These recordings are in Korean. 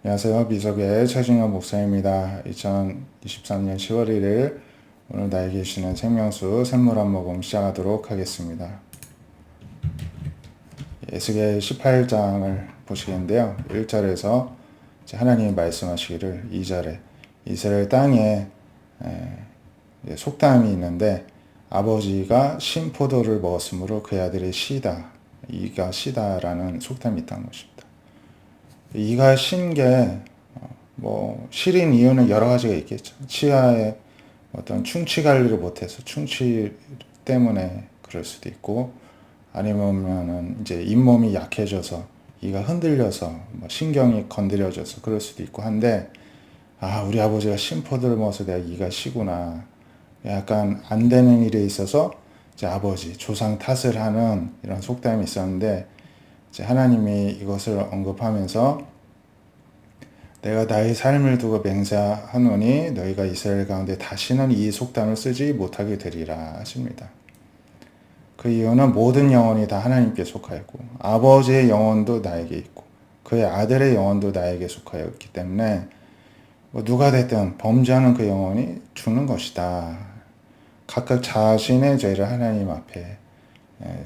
안녕하세요. 미석의 최진영 목사입니다. 2023년 10월 1일 오늘 나에게 주시는 생명수 샘물 한 모금 시작하도록 하겠습니다. 에스겔 18장을 보시겠는데요. 1절에서 하나님이 말씀하시기를 2절에 이스라엘 땅에 속담이 있는데 아버지가 신 포도를 먹었으므로 그의 아들이 시다. 이가 시다라는 속담이 있다는 것입니다. 이가 신게 실인 이유는 여러 가지가 있겠죠. 치아에 어떤 충치 관리를 못해서 충치 때문에 그럴 수도 있고, 아니면은 이제 잇몸이 약해져서 이가 흔들려서 신경이 건드려져서 그럴 수도 있고 한데, 우리 아버지가 신포도를 먹어서 내가 이가 시구나. 약간 안 되는 일에 있어서 이제 아버지 조상 탓을 하는 이런 속담이 있었는데, 이제 하나님이 이것을 언급하면서 내가 나의 삶을 두고 맹세하노니 너희가 이스라엘 가운데 다시는 이 속담을 쓰지 못하게 되리라 하십니다. 그 이유는 모든 영혼이 다 하나님께 속하였고 아버지의 영혼도 나에게 있고 그의 아들의 영혼도 나에게 속하였기 때문에 누가 됐든 범죄하는 그 영혼이 죽는 것이다. 각각 자신의 죄를 하나님 앞에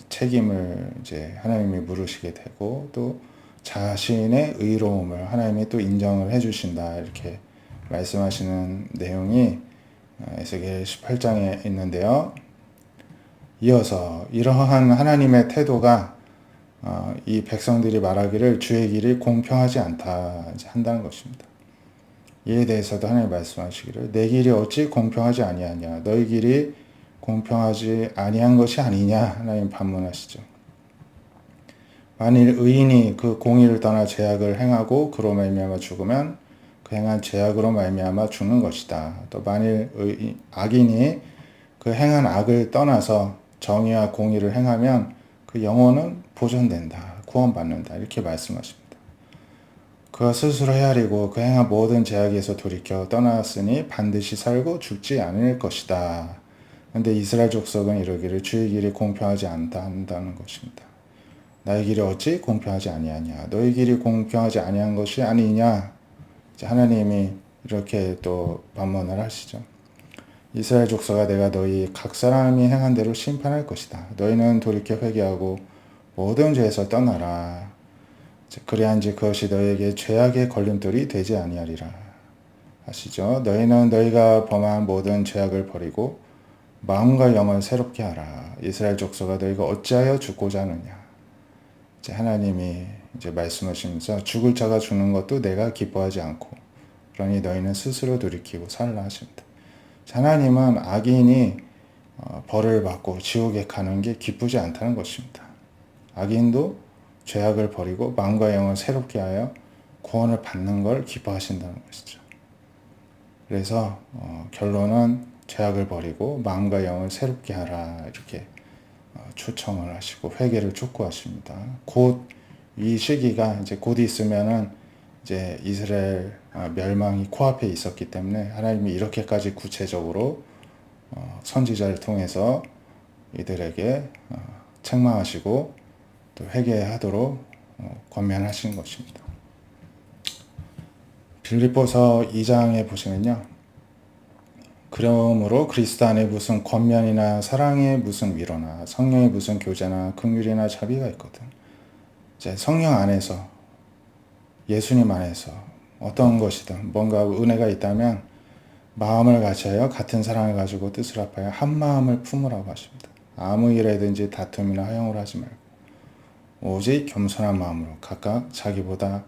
책임을 이제 하나님이 물으시게 되고 또 자신의 의로움을 하나님이 또 인정을 해주신다. 이렇게 말씀하시는 내용이 에스겔 18장에 있는데요. 이어서 이러한 하나님의 태도가 이 백성들이 말하기를 주의 길이 공평하지 않다 한다는 것입니다. 이에 대해서도 하나님 말씀하시기를 내 길이 어찌 공평하지 아니하냐 너희 길이 공평하지 아니한 것이 아니냐 하나님 반문하시죠. 만일 의인이 그 공의를 떠나 죄악을 행하고 그로 말미암아 죽으면 그 행한 죄악으로 말미암아 죽는 것이다. 또 만일 악인이 그 행한 악을 떠나서 정의와 공의를 행하면 그 영혼은 보존된다. 구원받는다. 이렇게 말씀하십니다. 그가 스스로 헤아리고 그 행한 모든 죄악에서 돌이켜 떠났으니 반드시 살고 죽지 않을 것이다. 그런데 이스라엘 족속은 이러기를 주의 길이 공평하지 않다 한다는 것입니다. 나의 길이 어찌 공평하지 아니하냐 너희 길이 공평하지 아니한 것이 아니냐 하나님이 이렇게 또 반문을 하시죠. 이스라엘 족속아 내가 너희 각 사람이 행한 대로 심판할 것이다. 너희는 돌이켜 회개하고 모든 죄에서 떠나라. 그리한지 그것이 너희에게 죄악의 걸림돌이 되지 아니하리라 하시죠. 너희는 너희가 범한 모든 죄악을 버리고 마음과 영을 새롭게 하라. 이스라엘 족속아 너희가 어찌하여 죽고자 하느냐. 하나님이 이제 말씀하시면서 죽을 자가 죽는 것도 내가 기뻐하지 않고 그러니 너희는 스스로 돌이키고 살라 하십니다. 하나님은 악인이 벌을 받고 지옥에 가는 게 기쁘지 않다는 것입니다. 악인도 죄악을 버리고 마음과 영을 새롭게 하여 구원을 받는 걸 기뻐하신다는 것이죠. 그래서 결론은 죄악을 버리고 마음과 영을 새롭게 하라 이렇게 초청을 하시고 회개를 촉구하십니다. 곧 이 시기가 이제 곧 있으면은 이제 이스라엘 멸망이 코앞에 있었기 때문에 하나님이 이렇게까지 구체적으로 선지자를 통해서 이들에게 책망하시고 또 회개하도록 권면하신 것입니다. 빌립보서 2장에 보시면요. 그러므로 그리스도 안에 무슨 권면이나 사랑의 무슨 위로나 성령의 무슨 교제나 긍휼이나 자비가 있거든. 이제 성령 안에서 예수님 안에서 어떤 것이든 뭔가 은혜가 있다면 마음을 같이하여 같은 사랑을 가지고 뜻을 합하여 한 마음을 품으라고 하십니다. 아무 일에든지 다툼이나 허용을 하지 말고 오직 겸손한 마음으로 각각 자기보다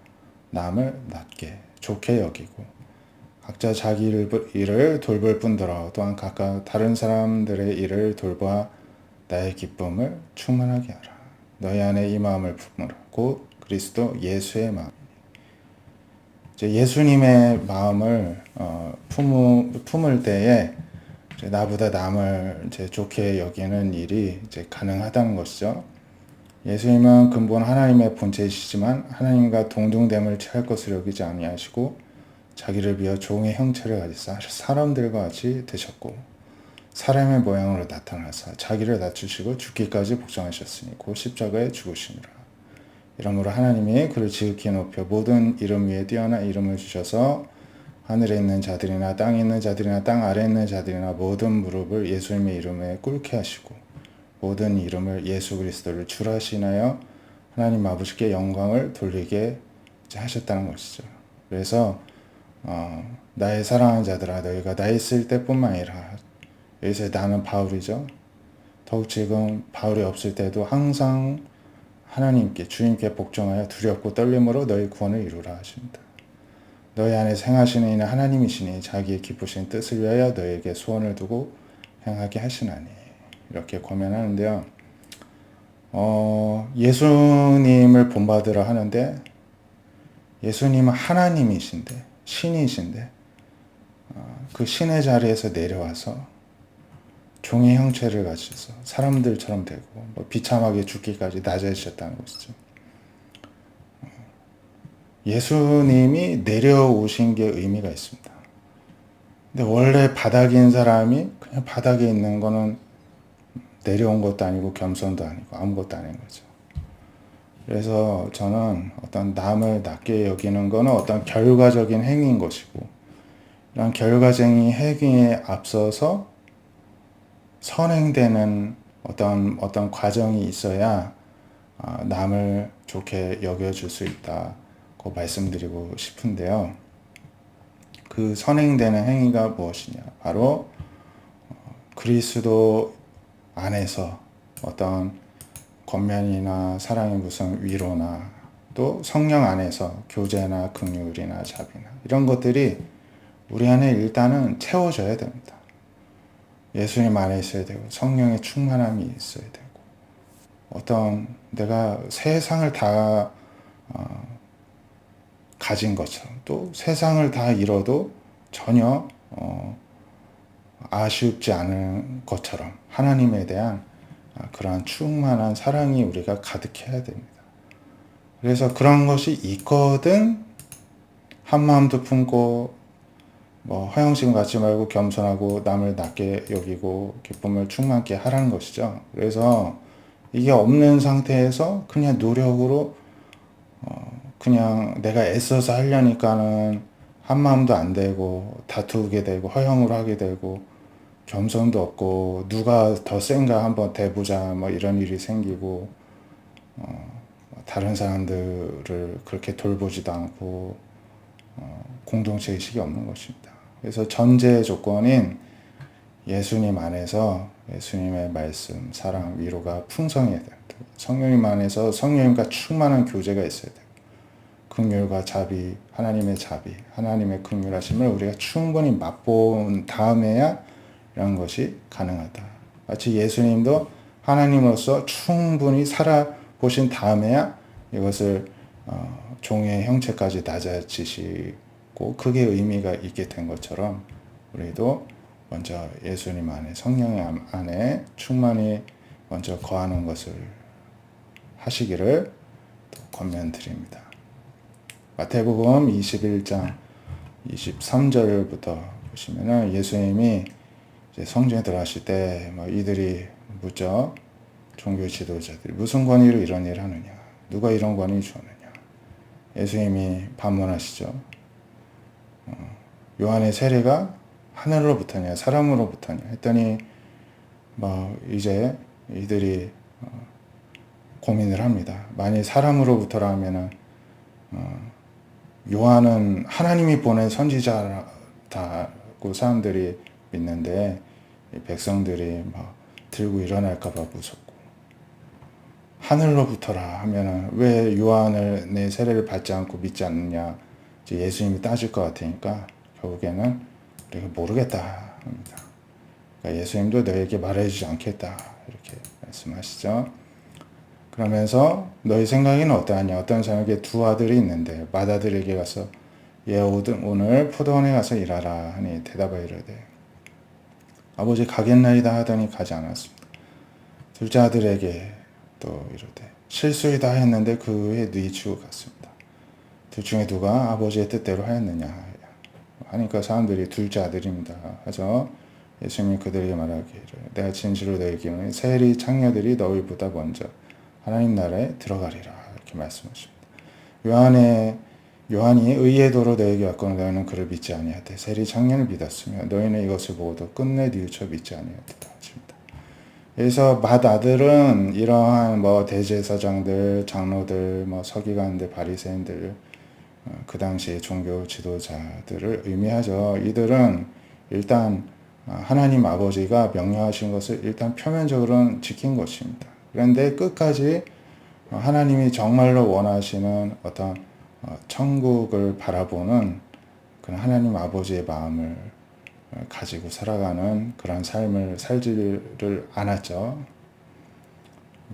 남을 낮게 좋게 여기고 각자 자기 일을 돌볼 뿐더러 또한 각각 다른 사람들의 일을 돌봐 나의 기쁨을 충만하게 하라. 너희 안에 이 마음을 품으라. 곧 그리스도 예수의 마음. 예수님의 마음을 품을 때에 나보다 남을 좋게 여기는 일이 가능하다는 것이죠. 예수님은 근본 하나님의 본체이시지만 하나님과 동등됨을 취할 것을 여기지 아니하시고 자기를 비어 종의 형체를 가지사 사람들과 같이 되셨고 사람의 모양으로 나타나사 자기를 낮추시고 죽기까지 복종하셨으니 곧 십자가에 죽으시니라. 이러므로 하나님이 그를 지극히 높여 모든 이름 위에 뛰어난 이름을 주셔서 하늘에 있는 자들이나 땅에 있는 자들이나 땅 아래에 있는 자들이나 모든 무릎을 예수님의 이름에 꿇게 하시고 모든 이름을 예수 그리스도를 주라 하시나요 하나님 아버지께 영광을 돌리게 하셨다는 것이죠. 그래서 나의 사랑하는 자들아 너희가 나 있을 때뿐만 아니라 여기서 나는 바울이죠. 더욱 지금 바울이 없을 때도 항상 하나님께 주님께 복종하여 두렵고 떨림으로 너희 구원을 이루라 하십니다. 너희 안에 행하시는 이는 하나님이시니 자기의 기쁘신 뜻을 위하여 너희에게 소원을 두고 행하게 하시나니 이렇게 고면하는데요. 예수님을 본받으라 하는데 예수님은 하나님이신데 신이신데 그 신의 자리에서 내려와서 종의 형체를 가지셔서 사람들처럼 되고 비참하게 죽기까지 낮아지셨다는 것이죠. 예수님이 내려오신 게 의미가 있습니다. 근데 원래 바닥인 사람이 그냥 바닥에 있는 거는 내려온 것도 아니고 겸손도 아니고 아무것도 아닌 거죠. 그래서 저는 어떤 남을 낮게 여기는 거는 어떤 결과적인 행위인 것이고 이런 결과적인 행위에 앞서서 선행되는 어떤 과정이 있어야 남을 좋게 여겨줄 수 있다고 말씀드리고 싶은데요. 그 선행되는 행위가 무엇이냐? 바로 그리스도 안에서 어떤 권면이나 사랑의 무슨 위로나 또 성령 안에서 교제나 긍휼이나 자비나 이런 것들이 우리 안에 일단은 채워져야 됩니다. 예수님 안에 있어야 되고 성령의 충만함이 있어야 되고 어떤 내가 세상을 다 가진 것처럼 또 세상을 다 잃어도 전혀 아쉽지 않은 것처럼 하나님에 대한 그러한 충만한 사랑이 우리가 가득해야 됩니다. 그래서 그런 것이 있거든 한 마음도 품고 허영심 갖지 말고 겸손하고 남을 낮게 여기고 기쁨을 충만케 하라는 것이죠. 그래서 이게 없는 상태에서 그냥 노력으로 그냥 내가 애써서 하려니까는 한 마음도 안 되고 다투게 되고 허영을 하게 되고 겸손도 없고 누가 더 센가 한번 대보자 이런 일이 생기고 다른 사람들을 그렇게 돌보지도 않고 공동체 의식이 없는 것입니다. 그래서 전제 조건인 예수님 안에서 예수님의 말씀, 사랑, 위로가 풍성해야 됩니다. 성령님 안에서 성령님과 충만한 교제가 있어야 돼요. 긍휼과 자비, 하나님의 자비, 하나님의 긍휼하심을 우리가 충분히 맛본 다음에야 이런 것이 가능하다. 마치 예수님도 하나님으로서 충분히 살아보신 다음에야 이것을 종의 형체까지 낮아지시고 그게 의미가 있게 된 것처럼 우리도 먼저 예수님 안에 성령 안에 충만히 먼저 거하는 것을 하시기를 권면드립니다. 마태복음 21장 23절부터 보시면은 예수님이 이제 성전에 들어가실 때 이들이 묻죠. 종교 지도자들이 무슨 권위로 이런 일을 하느냐? 누가 이런 권위 주었느냐? 예수님이 반문하시죠. 요한의 세례가 하늘로부터냐 사람으로부터냐 했더니 이제 이들이 고민을 합니다. 만일 사람으로부터라면은 요한은 하나님이 보낸 선지자라고 사람들이 믿는데 백성들이 들고 일어날까봐 무섭고 하늘로부터라 하면은 왜 요한을 내 세례를 받지 않고 믿지 않느냐 이제 예수님이 따질 것 같으니까 결국에는 우리가 모르겠다 합니다. 그러니까 예수님도 너에게 말해주지 않겠다 이렇게 말씀하시죠. 그러면서 너희 생각에는 어떠하냐? 어떤 사람에게 두 아들이 있는데 맏아들에게 가서 얘 오늘 포도원에 가서 일하라 하니 대답하여 이르되 아버지 가겠나이다 하더니 가지 않았습니다. 둘째 아들에게 또 이르되 실수이다 했는데 그 후에 뉘치고 갔습니다. 둘 중에 누가 아버지의 뜻대로 하였느냐 하니까 사람들이 둘째 아들입니다 하죠. 예수님이 그들에게 말하기를 내가 진실로 너희에게 이르노니 세리 창녀들이 너희보다 먼저 하나님 나라에 들어가리라 이렇게 말씀하십니다. 요한이 의의 도로 너에게 왔거늘 너희는 그를 믿지 아니하되 세리 청년을 믿었으며 너희는 이것을 보고도 끝내 뉘우쳐 믿지 아니하였다 하십니다. 그래서 맏아들은 이러한 뭐 대제사장들, 장로들, 뭐 서기관들, 바리새인들, 그 당시 종교 지도자들을 의미하죠. 이들은 일단 하나님 아버지가 명령하신 것을 일단 표면적으로는 지킨 것입니다. 그런데 끝까지 하나님이 정말로 원하시는 어떤 천국을 바라보는 그런 하나님 아버지의 마음을 가지고 살아가는 그런 삶을 살지를 않았죠.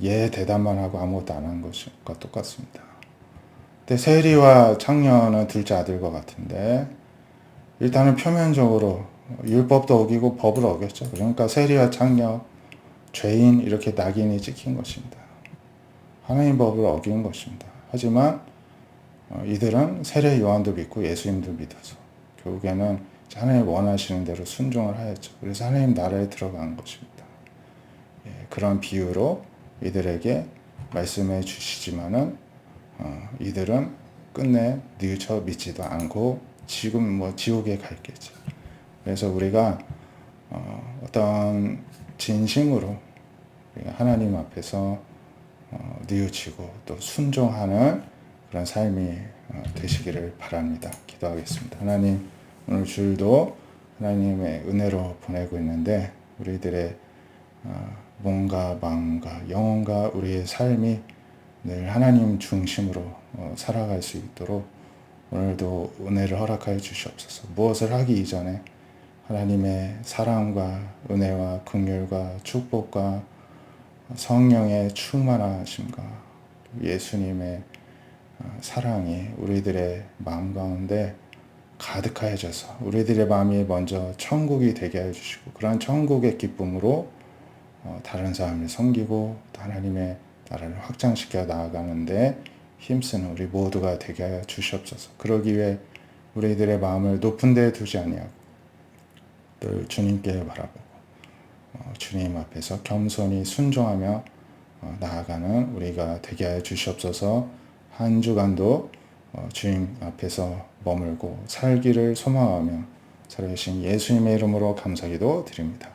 예, 대답만 하고 아무것도 안 한 것과 똑같습니다. 근데 세리와 청년은 둘째 아들과 같은데 일단은 표면적으로 율법도 어기고 법을 어겼죠. 그러니까 세리와 청년, 죄인 이렇게 낙인이 찍힌 것입니다. 하나님 법을 어긴 것입니다. 하지만 이들은 세례 요한도 믿고 예수님도 믿어서 결국에는 하나님 원하시는 대로 순종을 하였죠. 그래서 하나님 나라에 들어간 것입니다. 그런 비유로 이들에게 말씀해 주시지만은 이들은 끝내 뉘우쳐 믿지도 않고 지금 뭐 지옥에 갔겠죠. 그래서 우리가 어떤 진심으로 하나님 앞에서 뉘우치고 또 순종하는 그런 삶이 되시기를 바랍니다. 기도하겠습니다. 하나님, 오늘 주일도 하나님의 은혜로 보내고 있는데 우리들의 몸과 마음과 영혼과 우리의 삶이 늘 하나님 중심으로 살아갈 수 있도록 오늘도 은혜를 허락하여 주시옵소서. 무엇을 하기 이전에 하나님의 사랑과 은혜와 긍휼과 축복과 성령의 충만하심과 예수님의 사랑이 우리들의 마음 가운데 가득하여져서 우리들의 마음이 먼저 천국이 되게 하여 주시고 그러한 천국의 기쁨으로 다른 사람을 섬기고 또 하나님의 나라를 확장시켜 나아가는데 힘쓰는 우리 모두가 되게 하여 주시옵소서. 그러기 위해 우리들의 마음을 높은 데에 두지 아니하고 늘 주님께 바라보고 주님 앞에서 겸손히 순종하며 나아가는 우리가 되게 하여 주시옵소서. 한 주간도 주님 앞에서 머물고 살기를 소망하며 살아계신 예수님의 이름으로 감사기도 드립니다.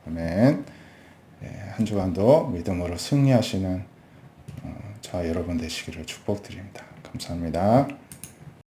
아멘. 한 주간도 믿음으로 승리하시는 저와 여러분 되시기를 축복드립니다. 감사합니다.